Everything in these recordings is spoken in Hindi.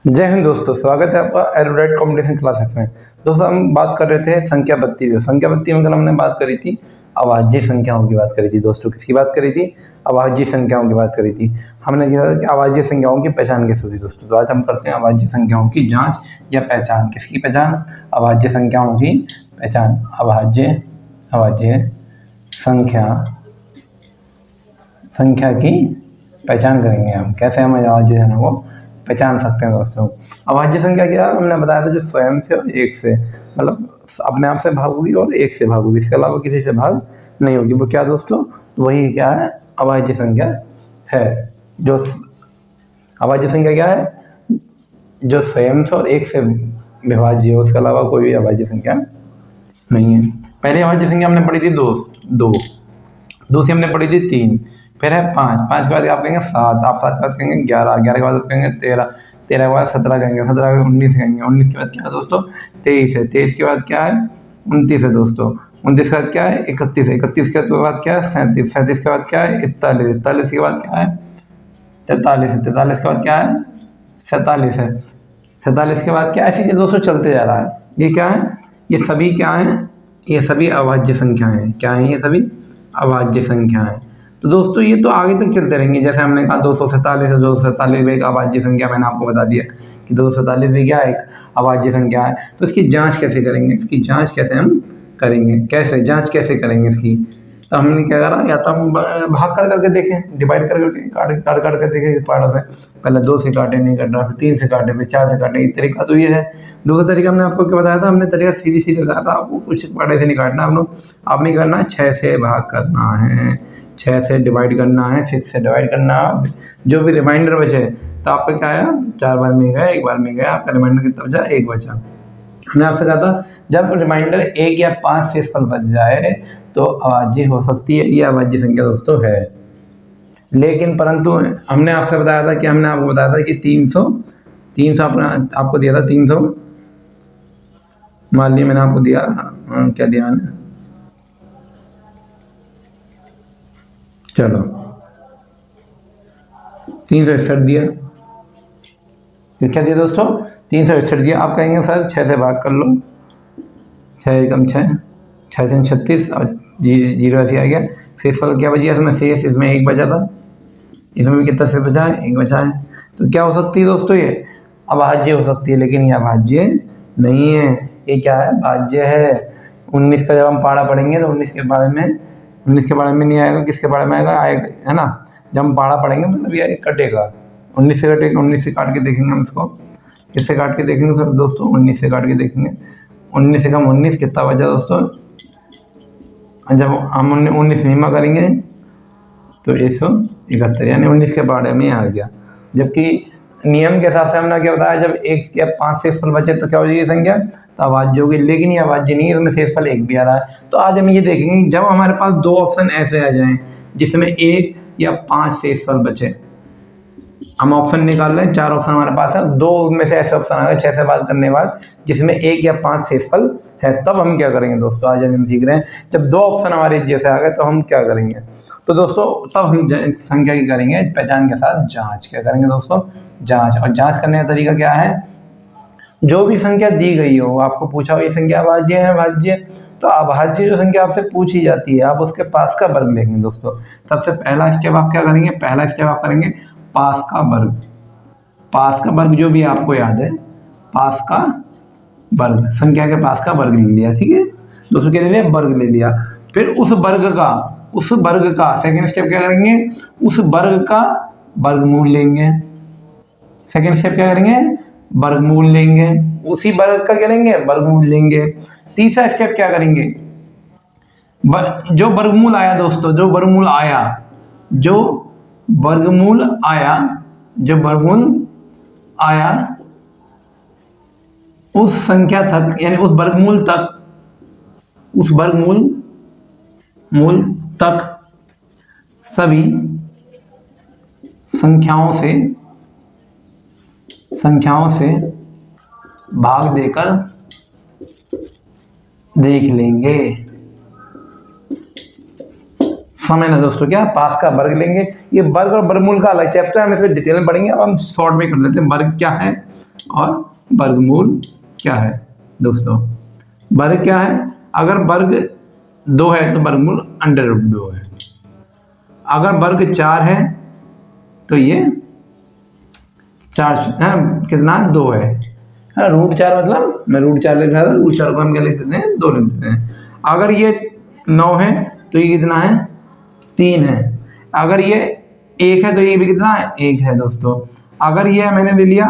जय हिंद दोस्तों, स्वागत है आपका एरोडेट कॉम्पिटिशन क्लासेस में। दोस्तों हम बात कर रहे थे संख्या बत्ती में। संख्या बत्ती में कल हमने बात करी थी अभाज्य संख्याओं की बात करी थी। दोस्तों किसकी बात करी थी? अभाज्य संख्याओं की बात करी थी। हमने कहा था कि अभाज्य संख्याओं की पहचान कैसे होती। दोस्तों तो आज हम करते हैं अभाज्य संख्याओं की जांच या पहचान। किसकी पहचान? अभाज्य संख्याओं की पहचान। अभाज्य संख्या की पहचान करेंगे हम। कैसे हम अभाज्य संख्या को पहचान सकते हैं। दोस्तों अभाज्य संख्या क्या है? हमने बताया था जो स्वयं से और एक से, मतलब अपने आप से भाग होगी और एक से भाग होगी, इसके अलावा किसी से भाग नहीं होगी। वो क्या दोस्तों? तो वही क्या है? अभाज्य संख्या है। जो अभाज्य संख्या क्या है? जो स्वयं से और एक से विभाज्य हो, उसके अलावा कोई भी अभाज्य संख्या नहीं है। पहले अभाज्य संख्या हमने पढ़ी थी दो से हमने पढ़ी थी 3, फिर है 5 के बाद आप कहेंगे 7, आप 7 के बाद कहेंगे 11, 11 के बाद आप कहेंगे 13, 13 के बाद 17 कहेंगे, 17 के बाद 19 कहेंगे, 19 के बाद क्या है दोस्तों? 23 है, 23 के बाद क्या है? 29 है दोस्तों, 29 के बाद क्या है? 31 है, 31 के बाद क्या है? 37, 37 के बाद क्या है? 41, 41 के बाद क्या है? 43 है, 43 के बाद क्या है? 47 है, 47 के बाद क्या? ऐसे दोस्तों चलते जा रहा है। ये क्या है? ये सभी क्या है? ये सभी अभाज्य संख्याएं हैं। क्या है? ये सभी अभाज्य संख्याएं। तो दोस्तों ये तो आगे तक चलते रहेंगे। जैसे हमने कहा 247 है, 247 भी एक अभाज्य संख्या, मैंने आपको बता दिया कि 247 भी क्या है? एक अभाज्य संख्या है। तो इसकी जांच कैसे करेंगे? इसकी जांच कैसे हम करेंगे? जांच कैसे करेंगे इसकी? तो हमने क्या करा, या तो हम भाग कर करके देखें, डिवाइड कर करके काट कर देखें इस पार्ट से। पहले 2 से काटे, नहीं कट रहा, फिर 3 से काटे, फिर 4 से काटे। एक तरीका तो ये है। दूसरा तरीका हमने आपको क्या बताया था? हमने तरीका सीधी बताया था आपको, कुछ पार्ट से नहीं काटना हम लोग। आपने करना है 6 से भाग करना है, 6 से डिवाइड करना है, 6 से डिवाइड करना है। जो भी रिमाइंडर बचे तो आपका क्या आया? 4 बार में गया, 1 बार में गया, आपका रिमाइंडर कितना बचा? 1 बचा। हमने आपसे कहा था जब रिमाइंडर 1 या 5 शेषफल बच जाए तो अभाज्य हो सकती है। यह अभाज्य संख्या दोस्तों है। लेकिन परंतु हमने आपसे बताया था कि हमने आपको बताया था कि 300 अपना आपको दिया था 300। मान लिया मैंने आपको दिया, क्या दिया मैंने? चलो 361 दिया। तो क्या दिया दोस्तों? 361 दिया। आप कहेंगे सर 6 से भाग कर लो, 6 एकम 6, 6 से 36 और 0 ऐसे आ गया। शेषफल क्या बचा? इसमें शेष, इसमें 1 बचा था, इसमें भी कितना शेष बचा है? 1 बचा है। तो क्या हो सकती है दोस्तों? ये अभाज्य हो सकती है, लेकिन ये अभाज्य नहीं है। ये क्या है? भाज्य है। 19 का जब हम पहाड़ा पढ़ेंगे तो 19 के बारे में नहीं आएगा। किसके बारे में आएगा? है ना। जब हम पहाड़ा पढ़ेंगे मतलब ये कटेगा, 19 से कटेगा। 19 से काट के देखेंगे हम इसको। किससे काट के देखेंगे सर दोस्तों? 19 से काट के देखेंगे। 19 से कम 19 कितना बचा दोस्तों? जब हम 19 मीमा करेंगे तो 171, यानी 19 के बारे में आ गया। जबकि नियम के हिसाब से हमने क्या बताया? जब 1 या 5 शेषफल बचे तो क्या हो जाएगी संख्या? तो अभाज्य होगी। लेकिन ये अभाज्य नहीं है, इसमें शेषफल 1 भी आ रहा है। तो आज हम ये देखेंगे जब हमारे पास 2 ऑप्शन ऐसे आ जाएं जिसमें 1 या 5 शेषफल बचे। हम ऑप्शन निकाल रहे हैं, 4 ऑप्शन हमारे पास है, 2 में से ऐसे ऑप्शन आ गए 6 से बात करने के बाद जिसमें 1 या 5 शेषफल है। तब हम क्या करेंगे दोस्तों? आज हम सीख रहे हैं जब 2 ऑप्शन हमारे जैसे आ गए तो हम क्या करेंगे। तो दोस्तों तब हम संख्या की करेंगे पहचान के साथ जांच। क्या करेंगे दोस्तों? जांच। और जांच करने का तरीका क्या है? जो भी संख्या दी गई हो, आपको पूछा हो ये संख्या अभाज्य है, अभाज्य, तो अभाज्य जो संख्या आपसे पूछी जाती है आप उसके पास का वर्ग लेंगे दोस्तों। सबसे पहला स्टेप आप क्या करेंगे? पहला स्टेप आप करेंगे पास का वर्ग। पास का वर्ग जो भी आपको याद है, पास का वर्ग, संख्या के पास का वर्ग ले लिया। ठीक है दोस्तों, क्या ले लिया? वर्ग ले लिया। फिर उस वर्ग का सेकंड स्टेप क्या करेंगे? उस वर्ग का वर्गमूल लेंगे। सेकंड स्टेप क्या करेंगे? वर्गमूल लेंगे। उसी वर्ग का क्या लेंगे? वर्गमूल लेंगे। तीसरा स्टेप क्या करेंगे? जो वर्गमूल आया दोस्तों, जो वर्गमूल आया उस संख्या तक, यानी उस वर्गमूल तक सभी संख्याओं से भाग देकर देख लेंगे। समय ना दोस्तों क्या पास का वर्ग लेंगे। ये वर्ग और वर्गमूल का अलग चैप्टर है, हम इसमें डिटेल में पढ़ेंगे। अब हम शॉर्ट में कर लेते हैं वर्ग क्या है और वर्गमूल क्या है। दोस्तों वर्ग क्या है, अगर वर्ग 2 है तो वर्गमूल √2 है। अगर वर्ग 4 है तो ये 4 कितना 2 है। √4 मतलब मैं √4 लिख रहा था, √4 को हम क्या लिख देते हैं 2 लिख देते हैं। अगर ये 9 है तो ये कितना है 3 है। अगर ये 1 है तो ये भी कितना है 1 है दोस्तों। अगर ये मैंने ले लिया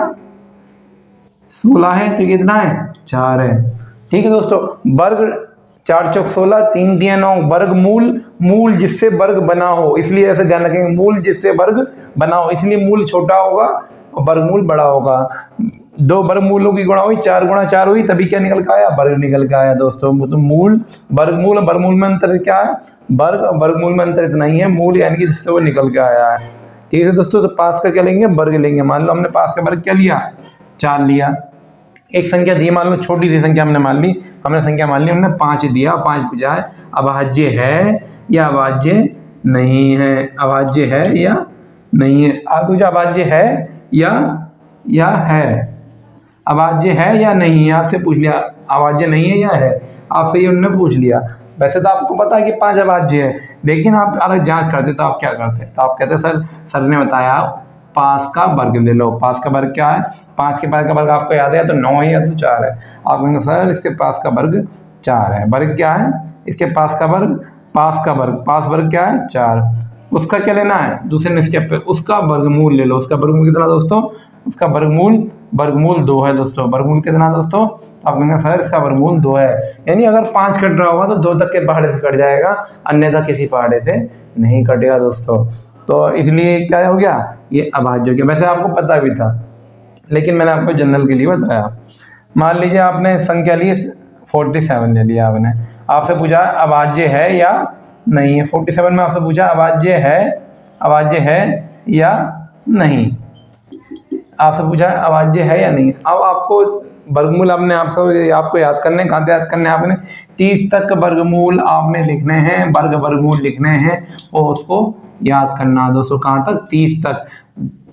16 है तो ये कितना है 4 है। ठीक है दोस्तों, वर्ग 4 चौक 16, 3 दिया 9। वर्गमूल, मूल जिससे वर्ग बना हो, इसलिए ऐसे ध्यान रखेंगे, मूल जिससे वर्ग बना हो, इसलिए मूल छोटा होगा और वर्गमूल बड़ा होगा। 2 वर्गमूलों की गुणा हुई, 4 गुणा 4 हुई, तभी क्या निकल के आया वर्ग निकल के आया दोस्तों। तो मूल, वर्गमूल और वर्गमूल में अंतर क्या है, वर्ग और वर्गमूल में अंतर इतना ही है, मूल यानी कि जिससे वो निकल के आया है। ठीक है दोस्तों, तो पास का क्या लेंगे वर्ग लेंगे। मान लो हमने पास का वर्ग क्या लिया 4 लिया। एक संख्या दी, मान लो छोटी सी संख्या हमने मान ली, हमने संख्या मान ली, हमने 5 दिया, 5 पूछा है अभाज्य है या अभाज्य नहीं है, अभाज्य है या नहीं है। आप पूछा अभाज्य है या है, अभाज्य है या नहीं है, आपसे पूछ लिया अभाज्य नहीं है या है, आपसे ये उन्होंने पूछ लिया। वैसे तो आपको पता है कि 5 अभाज्य है, लेकिन आप अगर जांच करते तो आप क्या करते, तो आप कहते सर ने बताया पास का वर्ग ले लो। पास का वर्ग क्या है, 5 के पास का वर्ग आपको याद है तो 9 है या तो 4 है। आप कहेंगे सर इसके पास का वर्ग 4 है। वर्ग क्या है इसके पास का वर्ग, पास का वर्ग, पास वर्ग क्या है 4। उसका क्या लेना है दूसरे स्टेप पे, उसका वर्गमूल ले लो। उसका वर्गमूल कितना दोस्तों, उसका वर्गमूल 2 है दोस्तों। वर्गमूल कितना दोस्तों, आप कहेंगे सर इसका वर्गमूल 2 है। यानी अगर 5 कट रहा होगा तो 2 तक के पहाड़े से कट जाएगा, अन्यथा किसी पहाड़े से नहीं कटेगा दोस्तों। तो इसलिए क्या हो गया, ये अभाज्य हो गया। वैसे आपको पता भी था, लेकिन मैंने आपको जनरल के लिए बताया। मान लीजिए आपने संख्या ली 47 ले लिया आपने, आपसे पूछा अभाज्य है या नहीं है। 47 में आपसे पूछा अभाज्य है या नहीं, आपसे पूछा अभाज्य है या नहीं। अब आपको वर्गमूल अपने आपको याद करने, कहाँ से याद करने, आपने 30 तक वर्गमूल आपने लिखने हैं, वर्गमूल लिखने हैं और उसको याद करना दोस्तों। कहाँ तक 30 तक,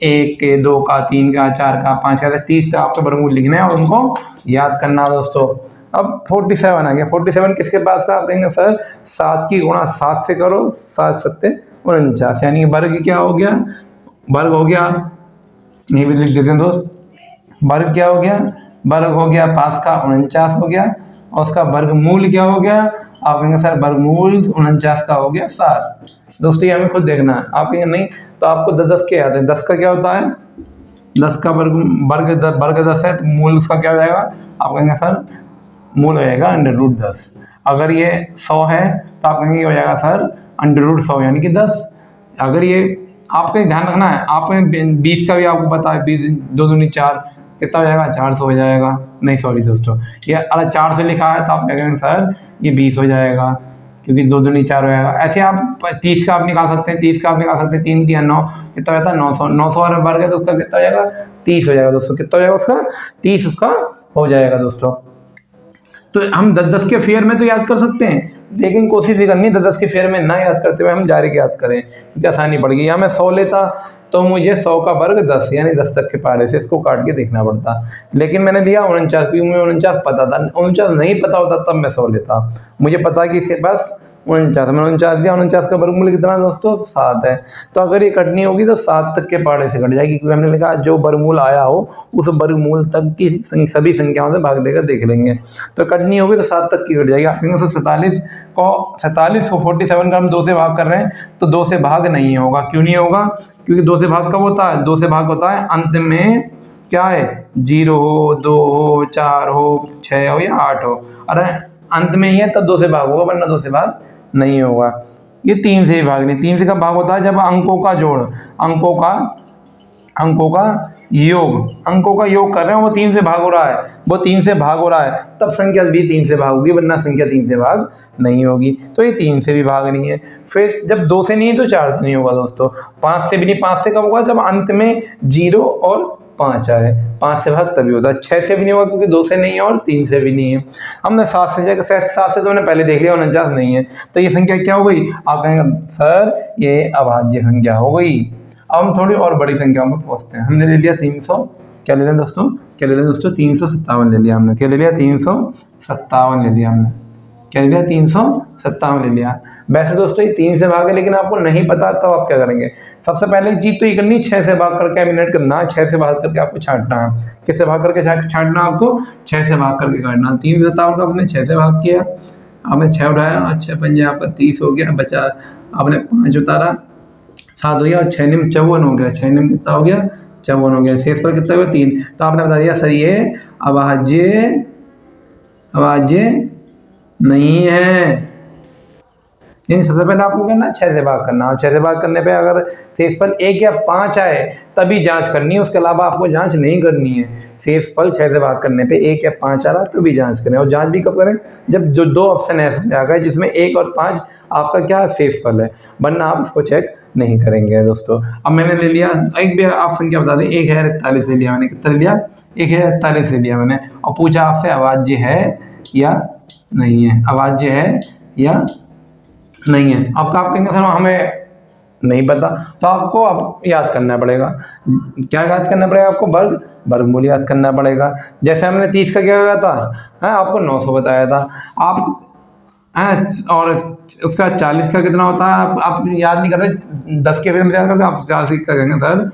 1 के 2 का 3 का 4 का 5 का 30 तक आपके वर्गमूल लिखने हैं और उनको याद करना दोस्तों। अब 47 आ गया। 47 किसके पास का, आप कहेंगे सर 7 की गुणा 7 से करो, 7 7 49, यानी वर्ग क्या हो गया, वर्ग हो गया, ये भी लिख देते हैं दोस्त, वर्ग क्या हो गया, वर्ग हो गया 5 का 49 हो गया, और उसका वर्गमूल क्या हो गया, आप कहेंगे सर वर्गमूल 49 का हो गया 7। दोस्तों ये हमें खुद देखना है, आप कहेंगे नहीं तो आपको 10 के याद है। 10 का क्या होता है, 10 का वर्ग 10 है तो मूल उसका क्या हो जाएगा, आप कहेंगे सर मूल हो जाएगा √10। अगर ये 100 है तो आप कहेंगे हो जाएगा सर √100 यानी कि 10। अगर ये आपको ध्यान रखना है, आपने 20 का भी आपको पता है, 20 2 दूनी 4 कितना हो जाएगा 400 हो जाएगा। नहीं सॉरी दोस्तों, ये अगर 400 लिखा है तो आप क्या कहेंगे सर ये 20 हो जाएगा, क्योंकि 2 दूनी 4 हो जाएगा। ऐसे आप 30 का आप निकाल सकते हैं, 30 का आप निकाल सकते हैं, 3 3 9 कितना रहता है 900। 900 अगर बढ़ गया तो उसका कितना हो जाएगा 30 हो जाएगा दोस्तों। कितना हो जाएगा उसका 30 उसका हो जाएगा दोस्तों। तो हम 10 के फेयर में तो याद कर सकते हैं, लेकिन कोशिश ही करनी 10 के फेयर में ना याद करते हुए हम डायरेक्ट याद करें, क्योंकि आसानी पड़ गई। यहाँ मैं 100 लेता तो मुझे 100 का वर्ग 10 यानी 10 तक के पहाड़े से इसको काट के देखना पड़ता, लेकिन मैंने लिया 49, क्योंकि मुझे 49 पता था। 49 नहीं पता होता तब मैं 100 लेता, मुझे पता है कि इसके पास 49, मैंने 49 दिया। 49 का वर्गमूल कितना दोस्तों 7 है। तो अगर ये कटनी होगी तो 7 तक के पहाड़े से कट जाएगी, क्योंकि हमने लिखा जो वर्गमूल आया हो उस वर्गमूल तक की सभी संख्याओं से भाग देकर देख लेंगे। तो कटनी होगी तो 7 तक की कट जाएगी। आप 47 को 47 का हम 2 से भाग कर रहे हैं तो 2 से भाग नहीं होगा। क्यों नहीं होगा, क्योंकि 2 से भाग कब होता है, 2 से भाग होता है अंत में क्या है 0 हो, 2 हो, 4 हो, 6 हो या 8 हो। अरे अंत में ही है तब 2 से भाग होगा, वरना 2 से भाग नहीं होगा। ये 3 से ही भाग नहीं। 3 से का भाग होता है जब अंकों का जोड़, अंकों का योग कर रहे हैं, वो 3 से भाग हो रहा है, वो 3 से भाग हो रहा है, तब संख्या भी 3 से भाग होगी, वरना संख्या 3 से भाग नहीं होगी। तो ये 3 से भी भाग नहीं है। फिर जब 2 से नहीं है तो 4 से नहीं होगा दोस्तों। 5 से भी नहीं। 5 से कब होगा, जब अंत में 0 और 5 आए, 5 से भाग तभी होता है, 6 से भी नहीं होगा क्योंकि 2 से नहीं है और 3 से भी नहीं है। हमने 7 से चेक, 7 से तो मैंने पहले देख लिया 49 नहीं है, तो ये संख्या क्या हो गई? आप कहेंगे सर ये अभाज्य संख्या हो गई। अब हम थोड़ी और बड़ी संख्या में पहुँचते हैं। हमने ले लिया 300, क्या ले लिया दोस्तों? क्या ले लिया दोस्तों? 357 ले लिया हमने। क्या ले लिया? 357 ले लिया हमने। क्या ले लिया? 357 ले लिया। वैसे दोस्तों ये 3 से भाग है, लेकिन आपको नहीं पता तब आप क्या करेंगे? सबसे पहले चीज़ तो ये करनी, 6 से भाग करके एलिमिनेट करना, 6 से भाग करके आपको छांटना है। किससे भाग करके छांटना आपको? 6 से भाग करके काटना। 357 का आपने 6 से भाग किया, आपने 6 उठाया और 6 पंजे आपका 30 हो गया, बचा आपने 5 उतारा, 7 हो गया और 6 निम 54 हो गया। 6 निम कितना हो गया? 54 हो गया। शेष पर कितना हुआ? 3। तो आपने बता दिया सर ये अभाज्य नहीं है। लेकिन सबसे पहले आपको करना 6 से भाग करना, और 6 से भाग करने पे अगर शेषफल 1 या 5 आए तभी जांच करनी है, उसके अलावा आपको जांच नहीं करनी है। शेषफल 6 से भाग करने पे 1 या 5 आ रहा तभी जांच करें, और जांच भी कब करें? जब जो 2 ऑप्शन ऐसे आ गए जिसमें 1 और 5 आपका क्या शेषफल है, वरना आप इसको चेक नहीं करेंगे दोस्तों। अब मैंने ले लिया, एक भी आप संख्या बता दें, 1041 ले लिया मैंने। कितना ले लिया? 1041 ले लिया मैंने, और पूछा आपसे अभाज्य है या नहीं है, अभाज्य है या नहीं है। अब आप कहेंगे सर हमें नहीं पता, तो आपको अब याद करना पड़ेगा। क्या याद करना पड़ेगा आपको? वर्गमूल याद करना पड़ेगा। जैसे हमने 30 का क्या किया था, आपको 900 बताया था, आप और उसका 40 का कितना होता है आप याद नहीं कर रहे, 10 के फिर में याद करते, आप 40 का कहेंगे सर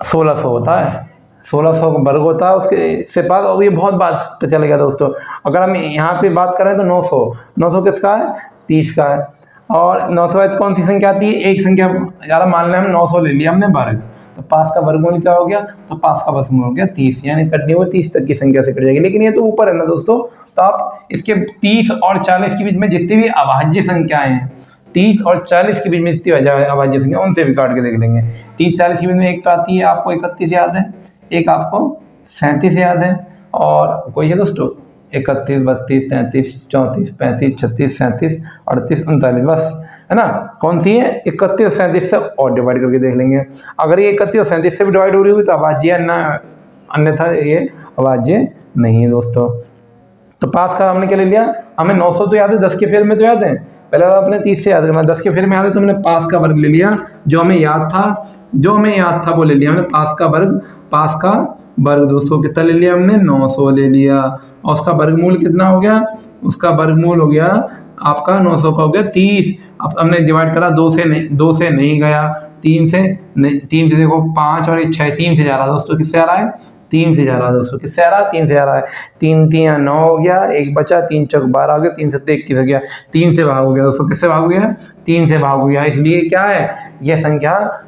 1600 होता है, 1600 का वर्ग होता है उसके बाद। और ये बहुत बात पे चल गया दोस्तों। अगर हम यहाँ पे बात करें तो 900 किसका है? 30 का है। और 900 कौन सी संख्या आती है? एक संख्या, ज़्यादा मान लें हम 900 ले लिया हमने वर्ग, तो 5 का वर्गमूल क्या हो गया? तो 5 का वर्गमूल हो गया 30, यानी कटनी वो 30 तक की संख्या से कट जाएगी। लेकिन ये तो ऊपर है ना दोस्तों, तो आप इसके 30 और 40 के बीच में जितनी भी अभाज्य संख्याएं हैं, 30 और 40 के बीच में जितनी अभाज्य संख्या, उनसे भी काट के देख लेंगे। 30-40 के बीच में एक तो आती है आपको 31 याद है, एक आपको 37 याद है, और कोई है दोस्तों 31, 32, 33, 34, 35, 36, 37, 38, 39, बस है ना। कौन सी है? 31 और 37 से और डिवाइड करके देख लेंगे। अगर ये 31 और 37 से भी डिवाइड हो रही हुई तो अभाज्य है ना, अन्यथा ये अभाज्य नहीं है दोस्तों। तो पास का हमने क्या ले लिया? हमें 900 तो याद है, 10 के फेर में तो याद है, पहले तो अपने 30 से याद करना, 10 के फेर में याद है तो हमने पास का वर्ग ले लिया। जो हमें याद था वो ले लिया हमने, पास का वर्ग दोस्तों कितना ले लिया हमने? 900 ले लिया। और उसका वर्गमूल कितना हो गया? उसका वर्गमूल हो गया आपका 900 का हो गया 30। अब हमने डिवाइड करा, 2 से नहीं गया, 3 से देखो 5 और 6, 3 से जा रहा दोस्तों, किससे आ रहा है? 3 से जा रहा है दोस्तों, किससे आ रहा है? 3 से जा रहा है। 3 3 9 हो गया, एक बचा, 3 चौक 12 हो गया, 3 7 21 हो गया, 3 से भाग हो गया दोस्तों। किससे भाग हो गया? 3 से भाग हो गया। इसलिए क्या है? यह संख्या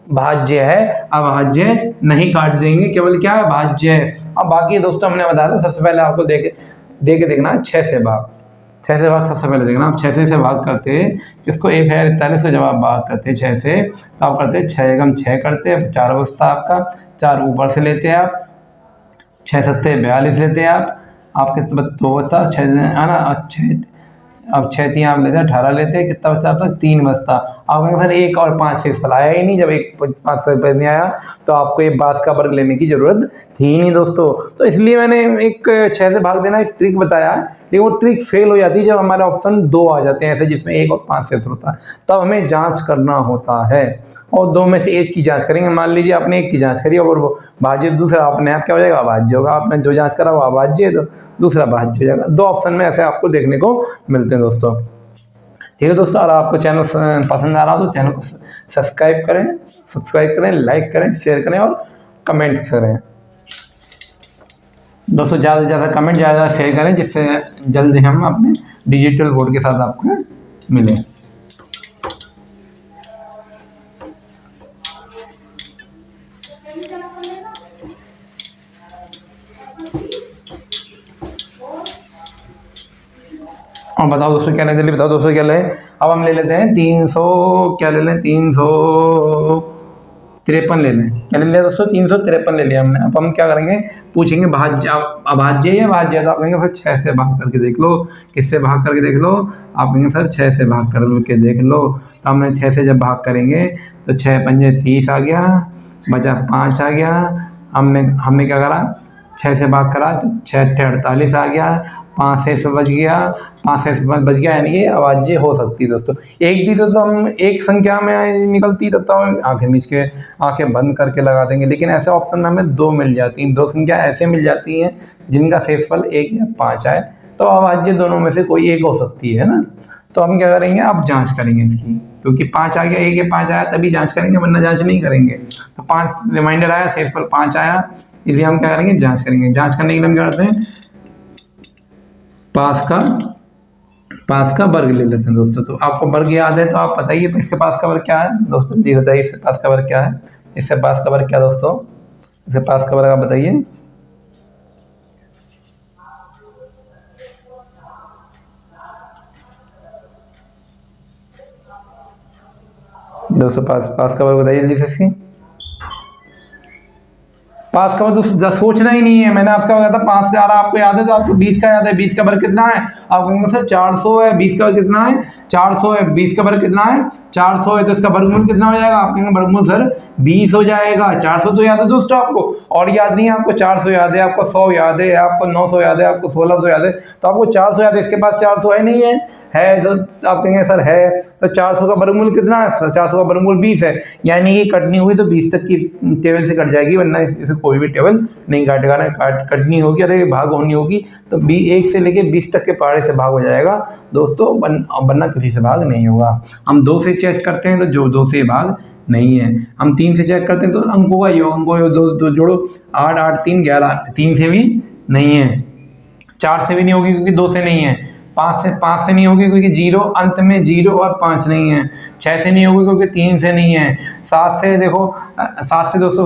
भाज्य है, अभाज्य नहीं काट देंगे, केवल क्या है? भाज्य है। अब बाकी दोस्तों हमने बताया था, सबसे पहले आपको दे के देखना 6 से भाग, 6 से भाग सबसे पहले देखना। आप 6 से भाग करते, इसको 1041 को जब आप भाग करते 6 से, तो आप करते 6 एकम 6 करते, 4 बचता आपका, 4 ऊपर से लेते हैं आप, 6 सत्ते 42 लेते हैं आप कितना 2 बचता 6 है ना, 6 अब 6 3 आप लेते हैं 18 लेते हैं, कितना बचता आपका? 3 बचता। आप सर 1 और 5 से फलाया ही नहीं, जब 1 5 से नहीं आया तो आपको ये बास का वर्ग लेने की जरूरत थी नहीं दोस्तों। तो इसलिए मैंने एक 6 से भाग देना एक ट्रिक बताया, लेकिन वो ट्रिक फेल हो जाती है जब हमारे ऑप्शन 2 आ जाते हैं ऐसे जिसमें 1 और 5 से होता है, तब हमें जांच करना होता है। और 2 में से एक की जांच करेंगे। मान लीजिए आपने एक की जांच करी और वो भाज्य, दूसरा अपने आप क्या हो जाएगा? अभाज्य होगा। आपने जो जांच करा वो अभाज्य है तो दूसरा भाज्य हो जाएगा। 2 ऑप्शन में ऐसे आपको देखने को मिलते हैं दोस्तों। ठीक है दोस्तों, अगर आपको चैनल पसंद आ रहा हो तो चैनल को सब्सक्राइब करें, लाइक करें, शेयर करें और कमेंट करें दोस्तों। ज़्यादा से ज़्यादा कमेंट, ज़्यादा शेयर करें, जिससे जल्दी हम अपने डिजिटल बोर्ड के साथ आपको मिलें। और बताओ दोस्तों क्या लें, जल्दी बताओ दोस्तों क्या लें। अब हम ले लेते हैं 300, क्या ले लें? 353 ले लें। क्या ले लिया दोस्तों? 353 ले लिया हमने। अब हम क्या करेंगे? पूछेंगे भाज्य अभाज्य या भाज्य, तो आप कहेंगे सर 6 से भाग करके देख लो। किससे भाग करके देख लो? आप कहेंगे सर 6 से भाग करके देख लो। तो हमने 6 से जब भाग करेंगे तो 6 पंजे 30 आ गया, बचा 5 आ गया। हमने क्या करा, 6 से भाग करा तो 6 × 48 आ गया। 5 से इसमें बच गया, 5 से इसमें बच गया, यानी कि आवाज़ें हो सकती है दोस्तों। एक दी तो हम एक संख्या में निकलती तब तो हम आँखें मीच के आँखें बंद करके लगा देंगे, लेकिन ऐसे ऑप्शन में हमें 2 मिल जाती हैं। 2 संख्या ऐसे मिल जाती हैं जिनका शेषफल 1 या 5 आए, तो आवाज़ें दोनों में से कोई एक हो सकती है ना। तो हम क्या करेंगे, अब जांच करेंगे इसकी, क्योंकि 5 आ गया, 1 या 5 आया तभी जांच करेंगे, वरना जांच नहीं करेंगे। तो 5 रिमाइंडर आया, शेषफल 5 आया, इसलिए हम क्या करेंगे, जांच करेंगे। जांच करने के लिए हम क्या करते हैं, पास का वर्ग ले लेते हैं दोस्तों। तो आपको वर्ग याद है तो आप बताइए इसके पास का वर्ग क्या है दोस्तों, जी बताइए इसके पास का वर्ग क्या है। इससे पास का वर्ग क्या दोस्तों, इसके पास का वर्ग आप बताइए। दोस्तों पास का वर्ग बताइए जल्दी से इसकी। पास का वर्ग सोचना ही नहीं है, मैंने आपका बताया था 5 का आ रहा आपको याद है, तो आपको 20 का याद है। 20 का वर्ग कितना है, आप कहेंगे सर 400 है। 20 का वर्ग कितना है, 400 है। 20 का वर्ग कितना है, 400 है, तो इसका वर्गमूल कितना हो जाएगा, आप कहेंगे वर्गमूल सर 20 हो जाएगा। 400 तो याद है दोस्तों आपको, और याद नहीं है आपको, 400 याद है आपको, 100 याद है आपको, 900 याद है आपको, 1600 याद है, तो आपको 400 याद है। इसके पास 400 है नहीं है तो आप कहेंगे सर है, तो 400 का वर्गमूल कितना है, 400 का वर्गमूल 20 है, यानी कि कटनी हुई तो 20 तक की टेबल से कट जाएगी, वरना इसे कोई भी टेबल नहीं काटेगा ना। कटनी होगी, अरे भाग होनी होगी तो 1 से लेके 20 तक के पहाड़े से भाग हो जाएगा दोस्तों, वरना किसी से भाग नहीं होगा। हम 2 से चेक करते हैं तो जो 2 से भाग नहीं है। हम 3 से चेक करते हैं तो अंकों का योग, अंकों दो जोड़ो, 8 8 3 11, 3 से भी नहीं है, 4 से भी नहीं होगी क्योंकि 2 से नहीं है, 5 से नहीं होगी क्योंकि 0 अंत में 0 और 5 नहीं है, 6 से नहीं होगी क्योंकि 3 से नहीं है, 7 से देखो, 7 से दोस्तों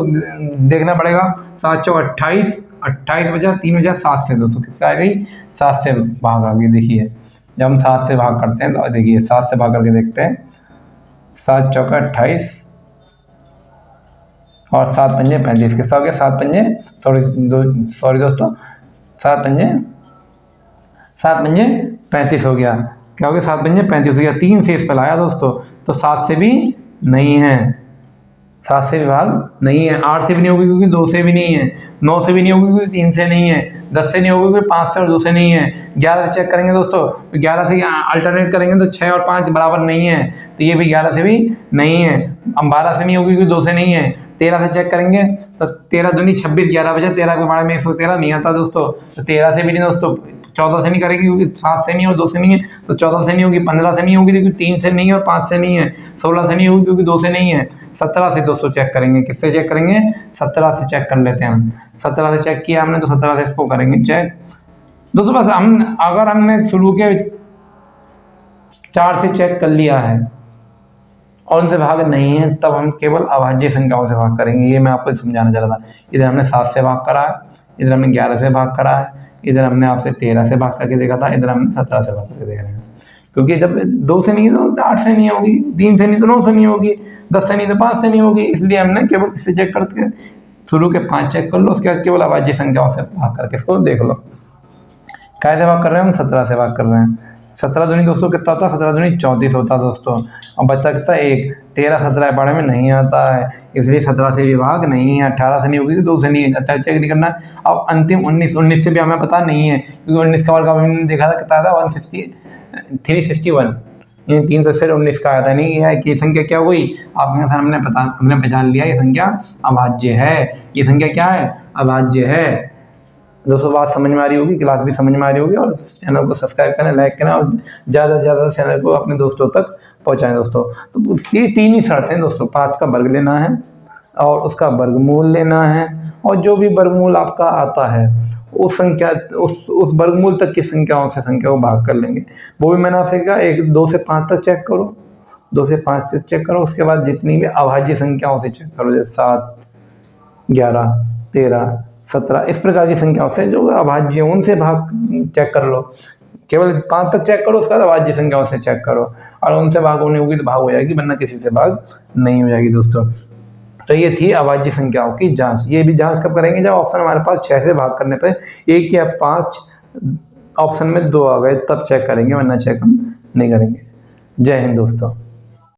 देखना पड़ेगा, 7 चौक 28, 28 बचा, 3 बचा, 7 से दोस्तों किसका आ गई, 7 से भाग आ गई। देखिए जब हम 7 से भाग करते हैं तो देखिए 7 से भाग करके देखते हैं, 7 चौक 28 और 7 पंजे 35, किसका हो गया, 7 पंजे सॉरी दोस्तों 7 पंजे 35 हो गया। क्या हो गया, 7 पंजे 35 हो गया। 3 शेषफल आया दोस्तों, तो 7 से भी नहीं है, 7 से भी भाग नहीं है। 8 से भी नहीं होगी क्योंकि 2 से भी नहीं है, 9 से भी नहीं होगी क्योंकि 3 से नहीं है, 10 से नहीं होगी क्योंकि 5 से और 2 से नहीं है। 11 से चेक करेंगे दोस्तों, तो 11 से अल्टरनेट करेंगे तो 6 और 5 बराबर नहीं है, तो ये भी 11 से भी नहीं है। हम 12 से नहीं होगी क्योंकि 2 से नहीं है। 13 से चेक करेंगे तो 13 दूनी 26, 11 बचा, 13 के बारे में 113 नहीं आता दोस्तों, तो 13 से भी नहीं दोस्तों। 14 से नहीं करेगी क्योंकि 7 से नहीं और 2 से नहीं है, तो 14 से नहीं होगी। 15 से नहीं होगी क्योंकि 3 से नहीं है और 5 से नहीं है। 16 से नहीं होगी क्योंकि 2 से नहीं है। 17 से दोस्तों चेक करेंगे, किससे चेक करेंगे, 17 से चेक कर लेते हैं हम। 17 से चेक किया हमने तो 17 से इसको करेंगे चेक दोस्तों। बस अगर हमने शुरू के 4 से चेक कर लिया है और उनसे भाग नहीं है, तब हम केवल अभाज्य संख्याओं से भाग करेंगे। ये मैं आपको समझाना चाह रहा था। इधर हमने 7 से भाग करा है, इधर हमने 11 से भाग करा है, इधर हमने आपसे 13 से भाग करके देखा था, इधर हमने 17 से भाग करके देख रहे हैं। क्योंकि जब 2 से नहीं तो 8 से नहीं होगी, 3 से नहीं तो 9 से नहीं होगी, 10 से नहीं तो 5 से नहीं होगी, इसलिए हमने केवल किससे चेक करके शुरू के 5 चेक कर लो, उसके बाद केवल अभाज्य संख्याओं से भाग करके इसको देख लो। कैसे भाग कर रहे हैं हम, 17 से भाग कर रहे हैं। 17 दूनी दोस्तों कितना होता है, 17 दूनी 34 होता है दोस्तों, और बचा कितना 1। 13 17 पढ़े में नहीं आता है, इसलिए 17 से भी भाग नहीं है। 18 से नहीं होगी तो 2 से नहीं है, 18 चेक नहीं करना। अब अंतिम 19 से भी हमें पता नहीं है क्योंकि 19 का वर्ग हमने देखा था कितना था, 361, 300 से 19 का आया था। नहीं है कि संख्या क्या हुई, आपने सर हमने पहचान लिया, ये संख्या अभाज्य है। ये संख्या क्या है, अभाज्य है दोस्तों। बात समझ में आ रही होगी, क्लास भी समझ में आ रही होगी, और चैनल को सब्सक्राइब करना, लाइक करना, और ज़्यादा से ज़्यादा चैनल को अपने दोस्तों तक पहुंचाएं दोस्तों। तो ये 3 ही शर्तें हैं दोस्तों, 5 का वर्ग लेना है और उसका वर्गमूल लेना है, और जो भी वर्गमूल आपका आता है उस संख्या उस वर्गमूल तक की संख्याओं से संख्या को भाग कर लेंगे। वो भी मैंने आपसे कहा 2 से 5 तक चेक करो, 2 से 5 तक चेक करो, उसके बाद जितनी भी अभाज्य संख्याओं से चेक करो, जैसे 7 11 13 17 इस प्रकार की संख्याओं से जो अभाज्य उनसे भाग चेक कर लो। केवल 5 तक चेक करो, उसके बाद अभाज्य संख्याओं से चेक करो, और उनसे भाग होनी होगी तो भाग हो जाएगी, वरना किसी से भाग नहीं हो जाएगी दोस्तों। तो ये थी अभाज्य संख्याओं की जांच। ये भी जांच कब करेंगे, जब ऑप्शन हमारे पास 6 से भाग करने पर 1 या 5 ऑप्शन में 2 आ गए, तब चेक करेंगे, वरना चेक हम नहीं करेंगे। जय हिंद दोस्तों।